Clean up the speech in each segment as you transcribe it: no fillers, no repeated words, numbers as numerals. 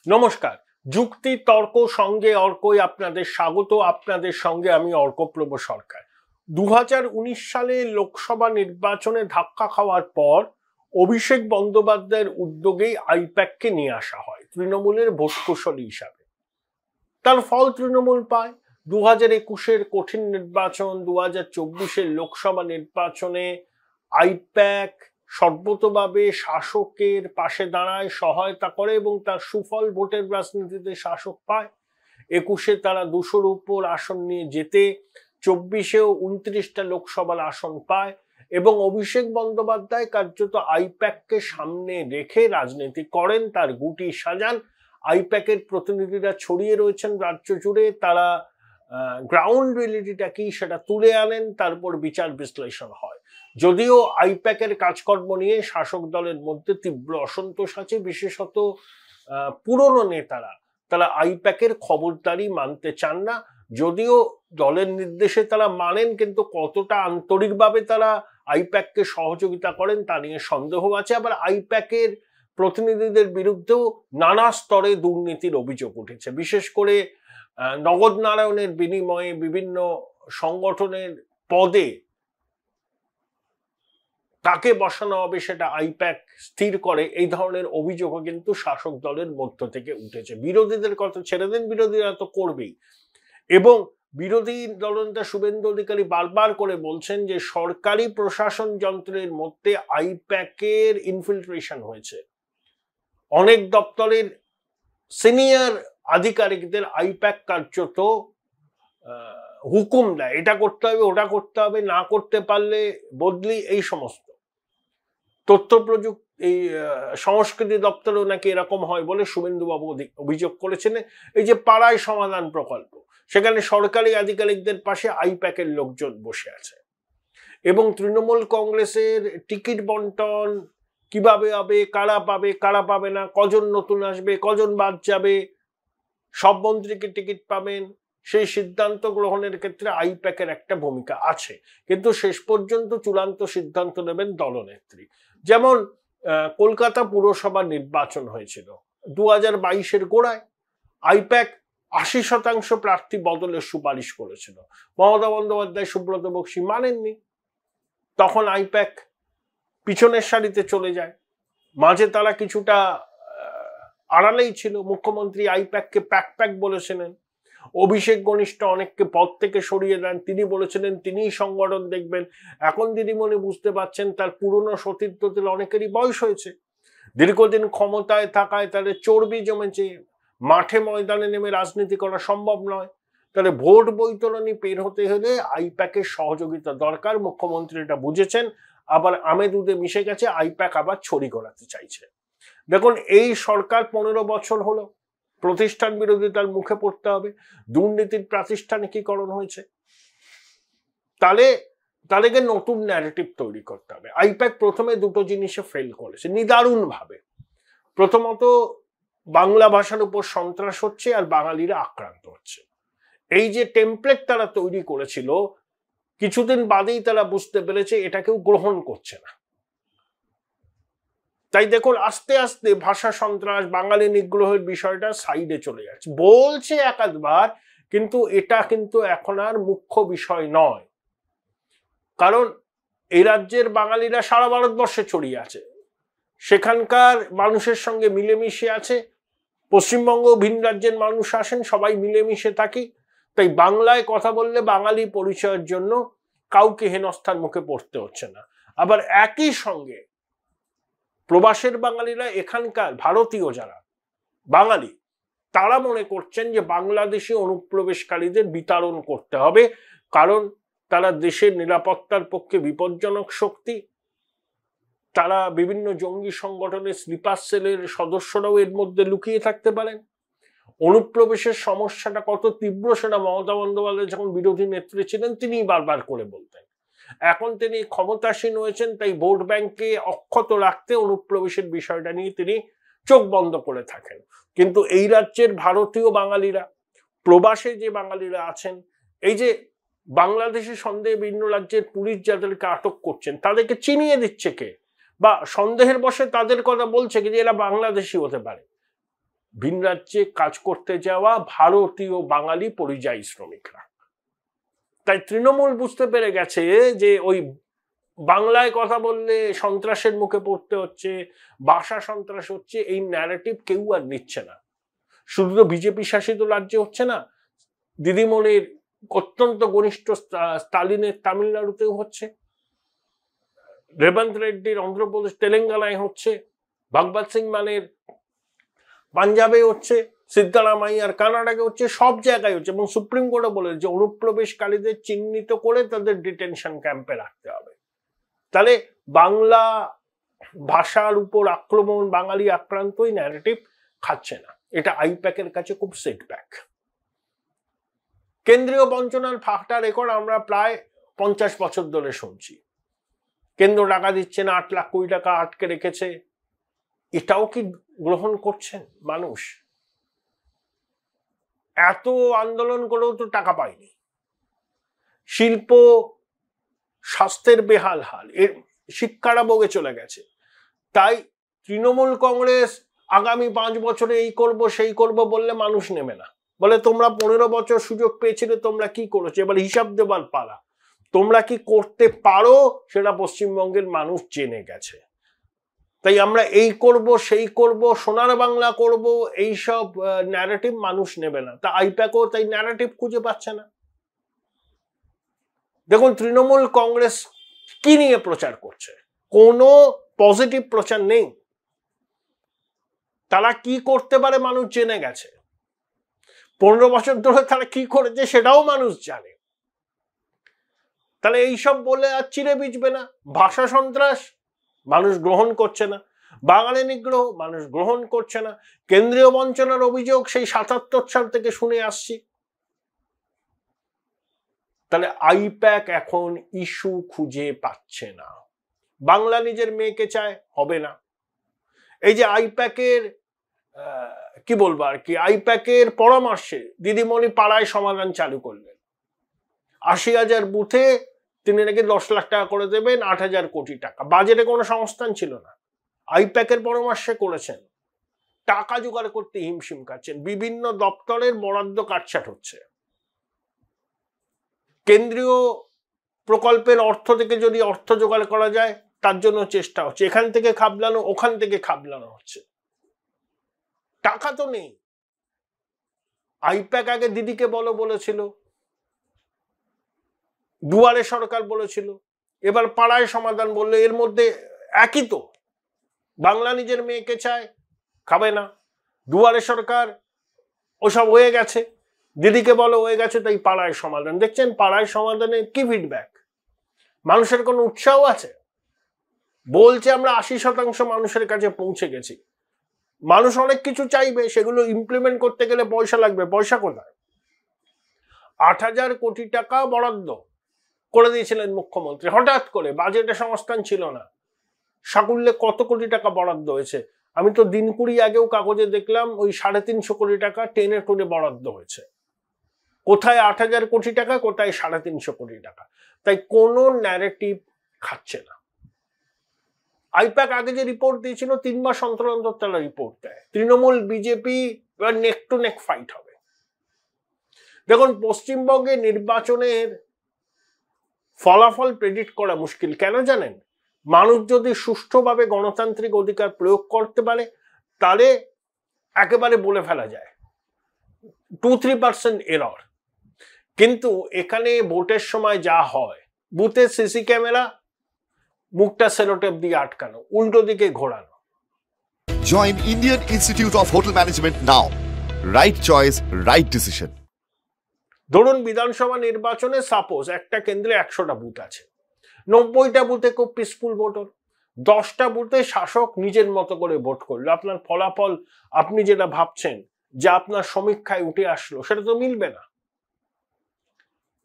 নমস্কার। যুক্তি তর্ক সঙ্গে অর্কই আপনাদের স্বাগত। আপনাদের সঙ্গে আমি অর্কপ্রভ সরকার। 2019 সালে লোকসভা নির্বাচনে ধাক্কা খাওয়ার পর অভিষেক বন্দ্যোপাধ্যায়ের উদ্যোগেই আইপ্যাককে নিয়ে আসা হয় তৃণমূলের ভোট কুশলী হিসাবে। তার ফল তৃণমূল পায়। 2021-এর কঠিন নির্বাচন, 2024-এর লোকসভা নির্বাচনে আইপ্যাক সর্বতভাবে শাসকের পাশে দাঁড়ায়, সহায়তা করে এবং তার সুফল ভোটের রাজনীতিতে শাসক পায়। 21-এ তারা 200-র উপর আসন নিয়ে যেতে, 24-এও 29টা লোকসভার আসন পায় এবং অভিষেক বন্দ্যোপাধ্যায় কার্যত আইপ্যাককে সামনে রেখে রাজনীতি করেন, তার গুটি সাজান। আইপ্যাকের প্রতিনিধিরা ছড়িয়ে রয়েছেন রাজ্য জুড়ে, তারা গ্রাউন্ড রিয়েলিটিটা কি সেটা তুলে আনেন, তারপর বিচার বিশ্লেষণ হয়। যদিও আইপ্যাকের কাজকর্ম নিয়ে শাসক দলের মধ্যে তীব্র অসন্তোষ আছে, বিশেষত পুরনো নেতারা তারা আইপ্যাকের খবরদারি মানতে চান না। যদিও দলের নির্দেশে তারা মানেন, কিন্তু কতটা আন্তরিকভাবে তারা আইপ্যাককে সহযোগিতা করেন তা নিয়ে সন্দেহ আছে। আবার আইপ্যাকের প্রতিনিধিদের বিরুদ্ধেও নানা স্তরে দুর্নীতির অভিযোগ উঠেছে। বিশেষ করে নগদ নারায়ণের বিনিময়ে বিভিন্ন সংগঠনের পদে তাকে বসানো হবে সেটা আইপ্যাক স্থির করে, এই ধরনের অভিযোগও কিন্তু শাসক দলের মধ্য থেকে উঠেছে। বিরোধীদের কথা ছেড়ে দেন, বিরোধীরা তো করবেই। এবং বিরোধী দলনেতা শুভেন্দু অধিকারী বারবার করে বলছেন যে সরকারি প্রশাসন যন্ত্রের মধ্যে আইপ্যাকের ইনফিল্ট্রেশন হয়েছে। অনেক দপ্তরের সিনিয়র আধিকারিকদের আইপ্যাক কার্যত হুকুম দেয়, এটা করতে হবে, ওটা করতে হবে, না করতে পারলে বদলি, এই সমস্ত। তথ্য প্রযুক্তি এই সংস্কৃতি দপ্তরেও নাকি এরকম হয় বলে শুভেন্দুবাবু অভিযোগ করেছেন। এই যে পাড়ায় সমাধান প্রকল্প, সেখানে সরকারি আধিকারিকদের পাশে আইপ্যাকের লোকজন বসে আছে। এবং তৃণমূল কংগ্রেসের টিকিট বন্টন কিভাবে হবে, কারা পাবে কারা পাবে না, কজন নতুন আসবে কজন বাদ যাবে, সব মন্ত্রীকে টিকিট পাবেন, সেই সিদ্ধান্ত গ্রহণের ক্ষেত্রে আইপ্যাকের একটা ভূমিকা আছে। কিন্তু শেষ পর্যন্ত চূড়ান্ত সিদ্ধান্ত নেবেন দলনেত্রী। যেমন কলকাতা পুরসভা নির্বাচন হয়েছিল 2022-এর গোড়ায়। আইপ্যাক 80% প্রার্থী বদলের সুপারিশ করেছিল। মমতা বন্দ্যোপাধ্যায়, সুব্রত বক্সী মানেননি। তখন আইপ্যাক পিছনের সারিতে চলে যায়। মাঝে তারা কিছুটা আড়ালেই ছিল। মুখ্যমন্ত্রী আইপ্যাককে প্যাক বলেছিলেন। অভিষেক ঘনিষ্ঠ অনেককে পদ থেকে সরিয়ে দেন, তিনি বলেছিলেন তিনিই সংগঠন দেখবেন। এখন দিদিমণি বুঝতে পারছেন তার পুরনো সতীর্থদের অনেকেরই বয়স হয়েছে, দীর্ঘদিন ক্ষমতায় থাকায় তাদের চর্বি জমেছে, মাঠে ময়দানে নেমে রাজনীতি করা সম্ভব নয়। তাহলে ভোট বৈতরণী পের হতে হলে আইপ্যাকের সহযোগিতা দরকার। মুখ্যমন্ত্রী এটা বুঝেছেন, আবার আমে দুধে মিশে গেছে, আইপ্যাক আবার ছড়ি ঘোরাতে চাইছে। দেখুন, এই সরকার 15 বছর হলো, প্রতিষ্ঠান বিরোধিতার মুখে পড়তে হবে, দুর্নীতির প্রাতিষ্ঠানিকীকরণ হয়েছে। তাদেরকে নতুন ন্যারেটিভ তৈরি করতে হবে। আইপ্যাক প্রথমে দুটো জিনিসে ফেল করেছে নিদারুণ ভাবে। প্রথমত, বাংলা ভাষার উপর সন্ত্রাস হচ্ছে আর বাঙালিরা আক্রান্ত হচ্ছে, এই যে টেমপ্লেট তারা তৈরি করেছিল, কিছুদিন বাদেই তারা বুঝতে পেরেছে এটা কেউ গ্রহণ করছে না। তাই দেখুন, আস্তে আস্তে ভাষা সন্ত্রাস, বাঙালি নিগ্রহের বিষয়টা সাইডে চলে যাচ্ছে। বলছে একাধবার, কিন্তু এটা কিন্তু এখন আর মুখ্য বিষয় নয়। কারণ এই রাজ্যের বাঙালিরা সারা ভারতবর্ষে ছড়িয়ে আছে, সেখানকার মানুষের সঙ্গে মিলেমিশে আছে। পশ্চিমবঙ্গ ভিন রাজ্যের মানুষ আসেন, সবাই মিলেমিশে থাকি। তাই বাংলায় কথা বললে বাঙালি পরিচয়ের জন্য কাউকে হেনস্থার মুখে পড়তে হচ্ছে না। আবার একই সঙ্গে প্রবাসের বাঙালিরা, এখানকার ভারতীয় যারা বাঙালি, তারা মনে করছেন যে বাংলাদেশি অনুপ্রবেশকারীদের বিতাড়ন করতে হবে, কারণ তারা দেশের নিরাপত্তার পক্ষে বিপজ্জনক শক্তি। তারা বিভিন্ন জঙ্গি সংগঠনের স্লিপার সেলের সদস্যরাও এর মধ্যে লুকিয়ে থাকতে পারেন। অনুপ্রবেশের সমস্যাটা কত তীব্র সেটা মমতা বন্দ্যোপাধ্যায় যখন বিরোধী নেত্রী ছিলেন তিনি বারবার করে বলতেন। এখন তিনি ক্ষমতাসীন হয়েছেন, তাই ভোট ব্যাংকে অক্ষত রাখতে অনুপ্রবেশের বিষয়টা নিয়ে তিনি চোখ বন্ধ করে থাকেন। কিন্তু এই রাজ্যের ভারতীয় বাঙালিরা, প্রবাসে যে বাঙালিরা আছেন, এই যে বাংলাদেশি সন্দেহে বিভিন্ন রাজ্যের পুলিশ যাদেরকে আটক করছেন, তাদেরকে চিনিয়ে দিচ্ছে কে, বা সন্দেহের বশে তাদের কথা বলছে কি যে এরা বাংলাদেশি হতে পারে। ভিন রাজ্যে কাজ করতে যাওয়া ভারতীয় বাঙালি পরিযায়ী শ্রমিকরা। তাই তৃণমূল বুঝতে পেরে গেছে যে ওই বাংলায় কথা বললে সন্ত্রাসের মুখে পড়তে হচ্ছে, ভাষা সন্ত্রাস হচ্ছে, এই ন্যারেটিভ কেউ আর নিচ্ছে না। শুধু তো বিজেপি শাসিত রাজ্যে হচ্ছে না, দিদিমণির অত্যন্ত ঘনিষ্ঠ স্টালিনের তামিলনাড়ুতেও হচ্ছে, রেবন্ত রেড্ডির অন্ধ্রপ্রদেশ তেলেঙ্গানায় হচ্ছে, ভগবত সিং মানের পাঞ্জাবে হচ্ছে, সিদ্ধারামাইয়ার কানাডাকে হচ্ছে, সব জায়গায় হচ্ছে। এবং সুপ্রিম কোর্টে বলেছে যে অনুপ্রবেশকারীদের চিহ্নিত করে তাদের ডিটেনশন ক্যাম্পে রাখতে হবে। তাহলে বাংলা ভাষার উপর আক্রমণ, বাঙালি আক্রান্তই ন্যারেটিভ খাচ্ছে না। এটা আইপ্যাকের কাছে খুব সেটব্যাক। কেন্দ্রীয় বঞ্চনার ফাঁকটা রেকর্ড আমরা প্রায় 50 বছর ধরে শুনছি। কেন্দ্র টাকা দিচ্ছে না, 8 লাখ কোটি টাকা আটকে রেখেছে। এটাও কি গ্রহণ করছেন মানুষ? এত আন্দোলন করেও তো টাকা পায়নি। শিল্প, স্বাস্থ্যের বেহাল হাল, এর শিক্ষাটা বগে চলে গেছে। তাই তৃণমূল কংগ্রেস আগামী 5 বছরে এই করব সেই করব বললে মানুষ নেবে না। বলে তোমরা 15 বছর সুযোগ পেয়েছিলে, তোমরা কি করেছো, এবার হিসাব দেবার পালা। তোমরা কি করতে পারো সেটা পশ্চিমবঙ্গের মানুষ জেনে গেছে। তাই আমরা এই করব সেই করব, সোনার বাংলা করব, এইসব ন্যারেটিভ মানুষ নেবে না। তা আইপ্যাকও তাই ন্যারেটিভ খুঁজে পাচ্ছে না। দেখুন তৃণমূল কংগ্রেস কি নিয়ে প্রচার করছে, কোনো পজিটিভ প্রচার নেই। তারা কি করতে পারে মানুষ জেনে গেছে। 15 বছর ধরে তারা কি করেছে সেটাও মানুষ জানে। তাহলে এইসব বলে আর চিড়ে বিচবে না। ভাষা সন্ত্রাস মানুষ গ্রহণ করছে না, বাঙালি নিগ্রহ মানুষ গ্রহণ করছে না, কেন্দ্রীয় বঞ্চনার অভিযোগ সেই 77 সাল থেকে শুনে আসছি। তাহলে আইপ্যাক এখন ইস্যু খুঁজে পাচ্ছে না। বাংলা নিজের মেয়েকে চায়, হবে না। এই যে আইপ্যাকের কি বলবো আর কি, আইপ্যাকের পরামর্শে দিদিমণি পাড়ায় সমাধান চালু করলেন। 80,000 বুথে তিনি নাকি 10 লাখ টাকা করে দেবেন, 8,000 কোটি টাকা। বাজেটে কোনো সংস্থান ছিল না, আইপ্যাকের পরামর্শে করেছেন। টাকা জোগাড় করতে হিমশিম খাচ্ছেন, বিভিন্ন দপ্তরের বরাদ্দ কাটছাট হচ্ছে। কেন্দ্রীয় প্রকল্পের অর্থ থেকে যদি অর্থ জোগাড় করা যায় তার জন্য চেষ্টা হচ্ছে, এখান থেকে খাবলানো ওখান থেকে খাবলানো হচ্ছে। টাকা তো নেই। আইপ্যাক আগে দিদিকে বলেছিল, দুয়ারে সরকার বলেছিল, এবার পাড়ায় সমাধান বললো। এর মধ্যে একই তো, বাংলা নিজের মেয়েকে চায়, খাবে না। দুয়ারে সরকার ওসব হয়ে গেছে, দিদিকে বলো হয়ে গেছে, তাই পাড়ায় সমাধান। দেখছেন পাড়ায় সমাধানে কি ফিডব্যাক, মানুষের কোনো উৎসাহ আছে? বলছে আমরা 80% মানুষের কাছে পৌঁছে গেছি। মানুষ অনেক কিছু চাইবে, সেগুলো ইমপ্লিমেন্ট করতে গেলে পয়সা লাগবে। পয়সা কোথায়? 8,000 কোটি টাকা বরাদ্দ করে দিয়েছিলেন মুখ্যমন্ত্রী হঠাৎ করে, বাজেটে সংস্থান ছিল না। সাকুল্যে কত কোটি টাকা বরাদ্দ হয়েছে? আমি তো দিন 20 আগেও কাগজে দেখলাম ওই 350 কোটি টাকা টেনে টুনে বরাদ্দ হয়েছে। কোথায় 8,000 কোটি টাকা, কোথায় 350 কোটি টাকা? তাই কোনো ন্যারেটিভ খাচ্ছে না। আইপ্যাক আগে যে রিপোর্ট দিয়েছিল 3 মাস অন্তর অন্তর তারা রিপোর্ট দেয়। তৃণমূল বিজেপি এবার নেক টু নেক ফাইট হবে। দেখুন পশ্চিমবঙ্গে নির্বাচনের ফলাফল প্রেডিক্ট করা মুশকিল। কেন জানেন? মানুষ যদি সুষ্ঠুভাবে গণতান্ত্রিক অধিকার প্রয়োগ করতে পারে তাহলে একেবারে বলে ফেলা যায় 2-3% এরর। কিন্তু এখানে ভোটের সময় যা হয়, বুথে সিসি ক্যামেরা, মুখটা সেলোটেপ দিয়ে আটকানো, উল্টো দিকে ঘোরানো। Join Indian Institute of Hotel Management now. Right choice, right decision. ধরুন বিধানসভা নির্বাচনে সাপোজ একটা কেন্দ্রে 100টা বুথ আছে, 90টা বুথে খুব পিসফুল ভোটার, 10টা বুথে শাসক নিজের মতো করে ভোট করলো। আপনার ফলাফল আপনি যেটা ভাবছেন যে আপনার সমীক্ষায় উঠে আসলো সেটা তো মিলবে না।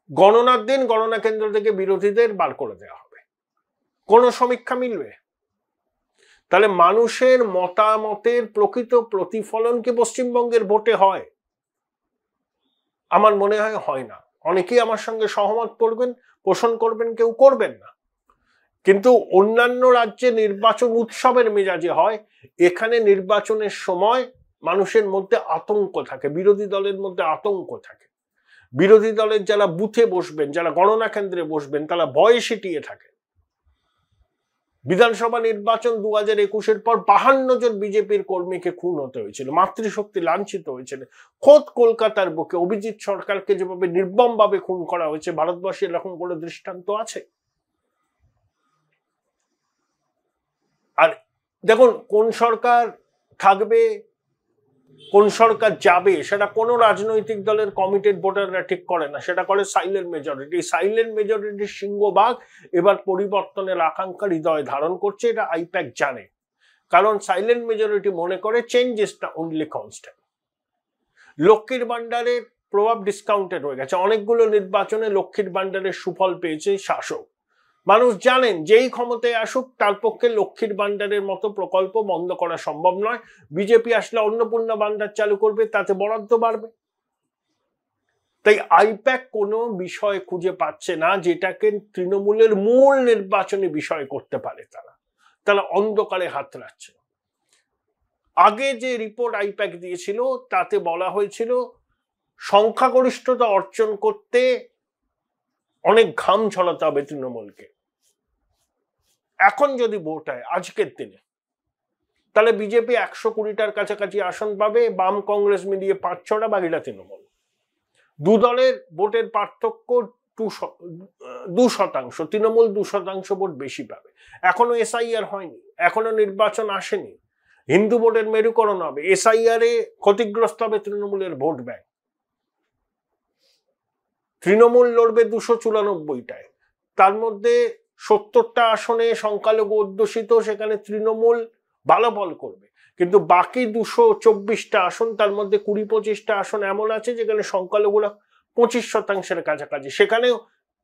গণনার দিন গণনা কেন্দ্র থেকে বিরোধীদের বার করে দেওয়া হবে, কোন সমীক্ষা মিলবে? তাহলে মানুষের মতামতের প্রকৃত প্রতিফলন কি পশ্চিমবঙ্গের ভোটে হয়? আমার মনে হয় না। অনেকেই আমার সঙ্গে সহমত পোষণ করবেন, কেউ করবেন না। কিন্তু অন্যান্য রাজ্যে নির্বাচন উৎসবের মেজাজে হয়, এখানে নির্বাচনের সময় মানুষের মধ্যে আতঙ্ক থাকে, বিরোধী দলের মধ্যে আতঙ্ক থাকে। বিরোধী দলের যারা বুথে বসবেন, যারা গণনা কেন্দ্রে বসবেন, তারা ভয়ে সিটিয়ে থাকে। বিধানসভা নির্বাচন 2021-এর পর 52 জন বিজেপির কর্মীকে খুন হতে হয়েছিল, মাতৃশক্তি লাঞ্ছিত হয়েছিল। খোদ কলকাতার বুকে অভিজিৎ সরকারকে যেভাবে নির্মম ভাবে খুন করা হয়েছে, ভারতবর্ষে এরকম কোনো দৃষ্টান্ত আছে? আর দেখুন, কোন সরকার থাকবে, কোন সরকার যাবে, সেটা কোনো রাজনৈতিক দলের কমিটেড ভোটাররা ঠিক করে না, সেটা করে সাইলেন্ট মেজরিটি। সাইলেন্ট মেজরিটির সিংহভাগ এবার পরিবর্তনের আকাঙ্ক্ষা হৃদয়ে ধারণ করছে, এটা আইপ্যাক জানে। কারণ সাইলেন্ট মেজরিটি মনে করে change is the only constant. লক্ষ্মীর ভান্ডারের প্রভাব ডিসকাউন্টেড হয়ে গেছে, অনেকগুলো নির্বাচনে লক্ষ্মীর ভান্ডারের সুফল পেয়েছে শাসক। মানুষ জানেন যেই ক্ষমতায় আসুক তার পক্ষে লক্ষ্মীর ভান্ডারের মতো প্রকল্প বন্ধ করা সম্ভব নয়। বিজেপি আসলে অন্নপূর্ণা ভান্ডার চালু করবে, তাতে বরাদ্দ বাড়বে। তাই আইপ্যাক কোনো বিষয় খুঁজে পাচ্ছে না যেটাকে তৃণমূলের মূল নির্বাচনী বিষয় করতে পারে। তারা অন্ধকারে হাত রাখছে। আগে যে রিপোর্ট আইপ্যাক দিয়েছিল তাতে বলা হয়েছিল সংখ্যাগরিষ্ঠতা অর্জন করতে অনেক ঘাম ঝরাতে হবে তৃণমূলকে। এখন যদি ভোট হয় আজকের দিনে, তাহলে বিজেপি 120টার কাছাকাছি আসন পাবে, বাম কংগ্রেস মিলিয়ে 5-6টা, বাকিটা তৃণমূল। দু দলের ভোটের পার্থক্য 2%, তৃণমূল 2% ভোট বেশি পাবে। এখনো এসআইআর হয়নি, এখনো নির্বাচন আসেনি, হিন্দু ভোটের মেরুকরণ হবে। এসআইআর এ ক্ষতিগ্রস্ত হবে তৃণমূলের ভোট ব্যাংক। তৃণমূল লড়বে 294টায়, তার মধ্যে 70টা আসনে সংখ্যালঘু অধ্যুষিত, সেখানে তৃণমূল ভালো ফল করবে। কিন্তু বাকি 224টা আসন, তার মধ্যে 20-25টা আসন এমন আছে যেখানে সংখ্যালঘুরা 25%-এর কাছাকাছি, সেখানেও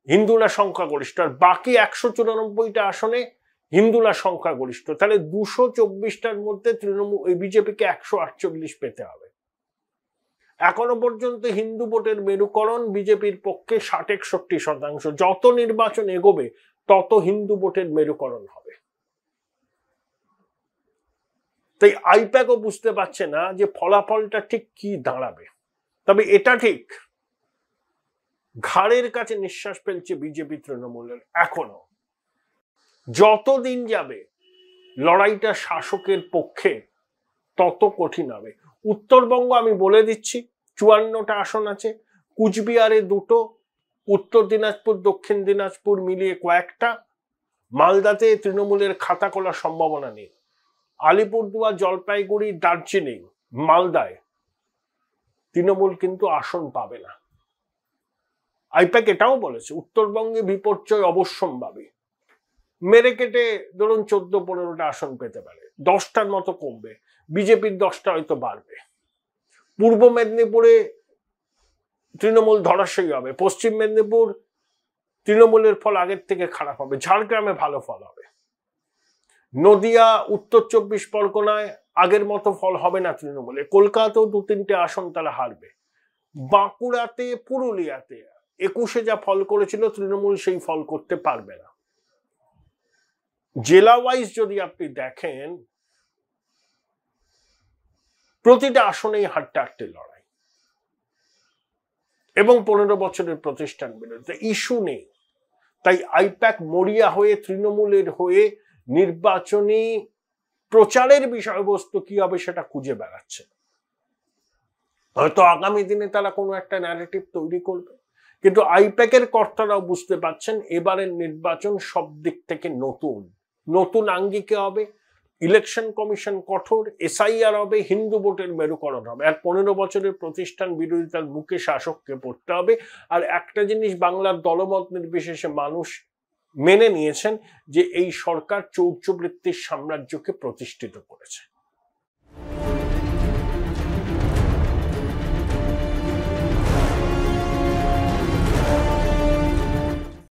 হিন্দুরা সংখ্যাগরিষ্ঠ। আর বাকি 194টা আসনে হিন্দুরা সংখ্যাগরিষ্ঠ। তাহলে 224টার মধ্যে তৃণমূল বিজেপিকে 148 পেতে হবে। এখনো পর্যন্ত হিন্দু ভোটের মেরুকরণ বিজেপির পক্ষে 60-61%। যত নির্বাচন এগোবে তত হিন্দু ভোটের মেরুকরণ হবে। তাই আইপ্যাকও বুঝতে পারছে না যে ফলাফলটা ঠিক কি দাঁড়াবে। তবে এটা ঠিক, ঘাড়ের কাছে নিঃশ্বাস ফেলছে বিজেপি তৃণমূলের। এখনো যত দিন যাবে লড়াইটা শাসকের পক্ষে তত কঠিন হবে। উত্তরবঙ্গ আমি বলে দিচ্ছি 54টা আসন আছে, কুচবিহারে 2টো, উত্তর দিনাজপুর দক্ষিণ দিনাজপুর মিলিয়ে কয়েকটা, মালদাতে তৃণমূলের খাতা খোলার সম্ভাবনা নেই, আলিপুরদুয়ার জলপাইগুড়ি দার্জিলিং মালদায় তৃণমূল কিন্তু আসন পাবে না। আইপ্যাক এটাও বলেছে উত্তরবঙ্গে বিপর্যয় অবশ্যম্ভাবী, মেরে কেটে ধরুন 14-15টা আসন পেতে পারে, 10টার মতো কমবে, বিজেপির 10টা হয়তো বাড়বে। পূর্ব মেদিনীপুরে তৃণমূল ধরাশয়ী হবে, পশ্চিম মেদিনীপুর তৃণমূলের ফল আগের থেকে খারাপ হবে, ঝাড়গ্রামে ভালো ফল হবে, নদিয়া উত্তর 24 পরগনায় আগের মতো ফল হবে না তৃণমূলের, কলকাতাতেও 2-3টে আসন তারা হারবে, বাঁকুড়াতে পুরুলিয়াতে 21-এ যা ফল করেছিল তৃণমূল সেই ফল করতে পারবে না। জেলা ওয়াইজ যদি আপনি দেখেন প্রতিটা আসনেই হাড্ডাহাড্ডি লড়াই এবং 15 বছরের প্রতিষ্ঠান বিরোধিতা, ইস্যু নেই। তাই আইপ্যাক মরিয়া হয়ে তৃণমূলের হয়ে নির্বাচনী প্রচারের বিষয়বস্তু কি হবে সেটা খুঁজে বেড়াচ্ছে। হয়তো আগামী দিনে তারা কোনো একটা ন্যারেটিভ তৈরি করবে, কিন্তু আইপ্যাকের কর্তারাও বুঝতে পারছেন এবারের নির্বাচন সব দিক থেকে নতুন আঙ্গিকে হবে। ইলেকশন কমিশন কঠোর, এসআইআর হবে, হিন্দু ভোটের মেরুকরণ হবে, আর 15 বছরের প্রতিষ্ঠান বিরোধিতার মুখে শাসককে পড়তে হবে। আর একটা জিনিস বাংলার দলমত নির্বিশেষে মানুষ মেনে নিয়েছেন যে এই সরকার চৌর্যবৃত্তির সাম্রাজ্যকে প্রতিষ্ঠিত করেছে।